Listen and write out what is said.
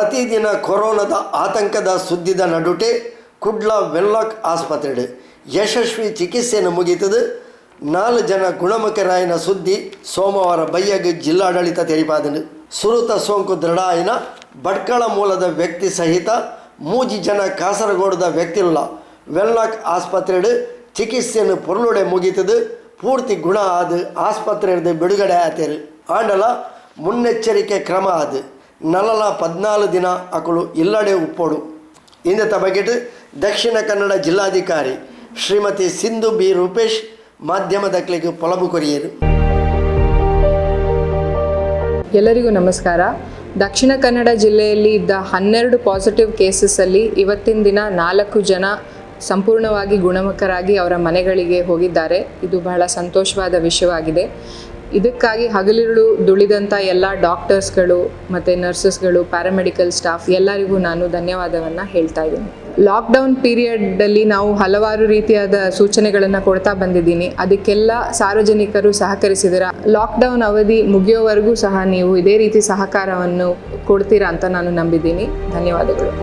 ಪ್ರತಿದಿನ ಕೊರೋನಾದ ಆತಂಕದ ಸುದ್ದಿದ ನಡುಟೆ ಕುಡ್ಲ ವೆನ್ಲಾಕ್ ಆಸ್ಪತ್ರೆ ಯಶಸ್ವಿ ಚಿಕಿತ್ಸೆಯನ್ನು ಮುಗಿತದೆ. 4 ಜನ ಗುಣಮುಖರಾಯಿನ ಸುದ್ದಿ ಸೋಮವಾರ ಬಯ್ಯಗೆ ಜಿಲ್ಲಾಡಳಿತ ತೆರಿಪಾದನು. ಸುರುತ ಸೋಂಕು ದೃಢಾಯಿನ ಭಟ್ಕಳ ಮೂಲದ ವ್ಯಕ್ತಿ ಸಹಿತ 3 ಜನ ಕಾಸರಗೋಡದ ವ್ಯಕ್ತಿಲ್ಲ ವೆನ್ಲಾಕ್ ಆಸ್ಪತ್ರೆ ಚಿಕಿತ್ಸೆಯನ್ನು ಪೊರ್ಲುಡೆ ಮುಗಿತದೆ. ಪೂರ್ತಿ ಗುಣ ಆದ ಆಸ್ಪತ್ರೆಯಿಂದ ಬಿಡುಗಡೆ ಆತೇರು. ಆಂಡಲ ಮುನ್ನೆಚ್ಚರಿಕೆ ಕ್ರಮ ಆದ ನಲಲ 14 ದಿನ ಅಕಲು ಇಲ್ಲಡೆ ಉಪ್ಪೋಡು. ಇಂದ ಬಗೆಟ್ ದಕ್ಷಿಣ ಕನ್ನಡ ಜಿಲ್ಲಾಧಿಕಾರಿ ಶ್ರೀಮತಿ ಸಿಂಧು ಬಿ ರೂಪೇಶ್ ಮಾಧ್ಯಮದಕ್ಕೆ ಪೊಲಬು ಕೊರಿಯರು. ಎಲ್ಲರಿಗೂ ನಮಸ್ಕಾರ. ದಕ್ಷಿಣ ಕನ್ನಡ ಜಿಲ್ಲೆಯಲ್ಲಿ ಇದ್ದ 12 ಪಾಸಿಟಿವ್ ಕೇಸಸ್ಸಲ್ಲಿ ಇವತ್ತಿನ ದಿನ 4 ಜನ ಸಂಪೂರ್ಣವಾಗಿ ಗುಣಮುಖರಾಗಿ ಅವರ ಮನೆಗಳಿಗೆ ಹೋಗಿದ್ದಾರೆ. ಇದು ಬಹಳ ಸಂತೋಷವಾದ ವಿಷಯವಾಗಿದೆ. ಇದಕ್ಕಾಗಿ ಹಗಲಿರುಳು ದುಡಿದಂಥ ಎಲ್ಲ ಡಾಕ್ಟರ್ಸ್ಗಳು ಮತ್ತು ನರ್ಸಸ್ಗಳು, ಪ್ಯಾರಾಮೆಡಿಕಲ್ ಸ್ಟಾಫ್ ಎಲ್ಲರಿಗೂ ನಾನು ಧನ್ಯವಾದವನ್ನು ಹೇಳ್ತಾ ಇದ್ದೀನಿ. ಲಾಕ್ಡೌನ್ ಪೀರಿಯಡಲ್ಲಿ ನಾವು ಹಲವಾರು ರೀತಿಯಾದ ಸೂಚನೆಗಳನ್ನು ಕೊಡ್ತಾ ಬಂದಿದ್ದೀನಿ. ಅದಕ್ಕೆಲ್ಲ ಸಾರ್ವಜನಿಕರು ಸಹಕರಿಸಿದ್ದೀರಾ. ಲಾಕ್ಡೌನ್ ಅವಧಿ ಮುಗಿಯೋವರೆಗೂ ಸಹ ನೀವು ಇದೇ ರೀತಿ ಸಹಕಾರವನ್ನು ಕೊಡ್ತೀರಾ ಅಂತ ನಾನು ನಂಬಿದ್ದೀನಿ. ಧನ್ಯವಾದಗಳು.